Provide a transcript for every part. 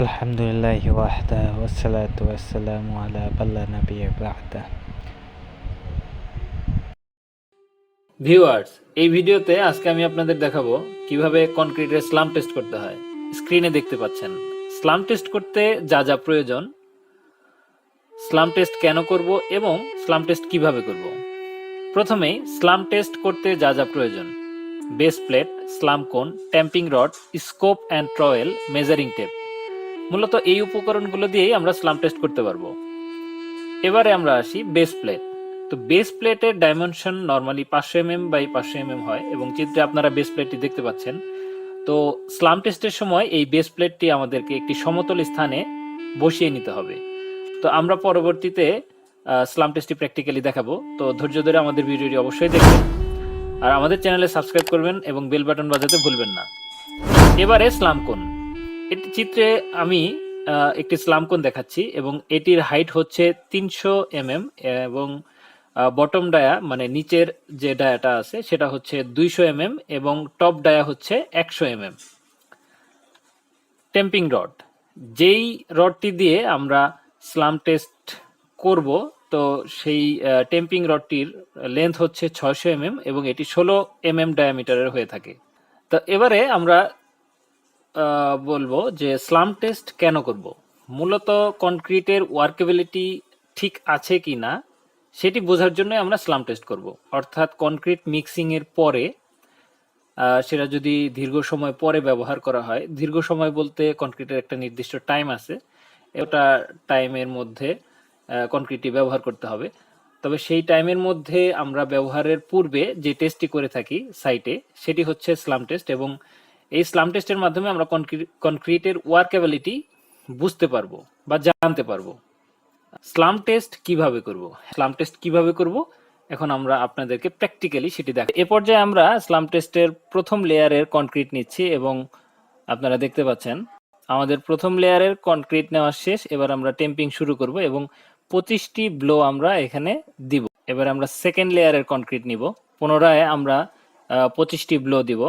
আলহামদুলিল্লাহি ওয়াহদাহু ওয়াসসালাতু ওয়াসসালামু আলা মাল্লা নাবিয়্যা বা'দা। ভিউয়ার্স, এই ভিডিওতে আজকে আমি আপনাদের দেখাবো কিভাবে কনক্রিটের স্লাম টেস্ট করতে হয়। স্ক্রিনে দেখতে পাচ্ছেন স্লাম টেস্ট করতে যা যা প্রয়োজন, স্লাম টেস্ট কেন করব এবং স্লাম টেস্ট কিভাবে করব। প্রথমেই স্লাম টেস্ট করতে যা যা প্রয়োজন: base plate, slump cone, tamping rod, scoop and trowel, measuring tape. মূলত এই উপকরণগুলো দিয়েই আমরা স্লাম টেস্ট করতে পারবো। এবারে আমরা আসি বেস প্লেট। তো বেস প্লেটের dimension normally 500 mm by 500 mm হয় এবং চিত্রে আপনারা বেস প্লেটটি দেখতে পাচ্ছেন। তো স্লাম টেস্টের সময় এই বেস প্লেটটি আমাদেরকে একটি সমতল স্থানে বসিয়ে নিতে হবে। তো আমরা পরবর্তীতে স্লাম টেস্টটি প্র্যাকটিক্যালি দেখাবো। তো ধৈর্য ধরে আমাদের ভিডিওটি অবশ্যই দেখবেন আর আমাদের চ্যানেলে সাবস্ক্রাইব করবেন এবং বেল বাটন বাজাতে ভুলবেন না। এবারে স্লাম কোণ। এটি চিত্রে আমি একটি স্লাম কোণ দেখাচ্ছি এবং এটির হাইট হচ্ছে 300 mm এবং বটম ডায়া মানে নিচের যে ডায়াটা আছে সেটা হচ্ছে 200 mm এবং টপ ডায়া হচ্ছে 100 mm। টেম্পিং রড, যেই রডটি দিয়ে আমরা স্লাম টেস্ট করব, তো সেই টেম্পিং রডটির লেন্থ হচ্ছে 600 mm এবং এটি 16 mm ডায়ামিটারের হয়ে থাকে। তো এবারে আমরা বলবো যে স্লাম টেস্ট কেন করব। মূলত কনক্রিটের ওয়ার্কেবিলিটি ঠিক আছে কি না সেটি বোঝার জন্য আমরা স্লাম টেস্ট করব। অর্থাৎ কনক্রিট মিক্সিং এর পরে সেটা যদি দীর্ঘ সময় পরে ব্যবহার করা হয়, দীর্ঘ সময় বলতে কনক্রিটের একটা নির্দিষ্ট টাইম আছে, ওটা টাইমের মধ্যে কনক্রিটটি ব্যবহার করতে হবে। তবে সেই টাইমের মধ্যে আমরা ব্যবহারের পূর্বে যে টেস্টটি করে থাকি সাইটে, সেটি হচ্ছে স্লাম টেস্ট এবং এই স্লাম টেস্টের মাধ্যমে আমরা কনক্রিটের ওয়ার্কেবিলিটি বুঝতে পারবো বা জানতে পারবো। স্লাম টেস্ট কিভাবে করব, এখন আমরা আপনাদেরকে প্র্যাকটিক্যালি সেটি দেখাবো। এ পর্যায়ে আমরা স্লাম টেস্টের প্রথম লেয়ারের কনক্রিট নিচ্ছি এবং আপনারা দেখতে পাচ্ছেন আমাদের প্রথম লেয়ারের কনক্রিট নেওয়া শেষ। এবার আমরা টেম্পিং শুরু করব এবং 25টি ব্লো আমরা এখানে দিব। এবার আমরা সেকেন্ড লেয়ারের কনক্রিট নিব, পুনরায় আমরা 25টি ব্লো দিব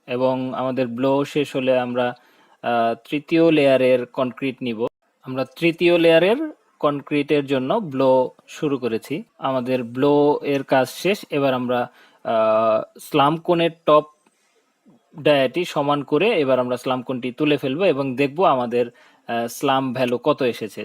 এবং আমাদের ব্লো শেষ হলে আমরা তৃতীয় লেয়ারের কনক্রিট নিব। আমরা তৃতীয় লেয়ারের কনক্রিটের জন্য ব্লো শুরু করেছি, আমাদের ব্লো এর কাজ শেষ। এবার আমরা স্লাম কোণের টপ ডায়াটি সমান করে এবার আমরা স্লাম কোণটি তুলে ফেলবো এবং দেখব আমাদের স্লাম ভ্যালু কত এসেছে।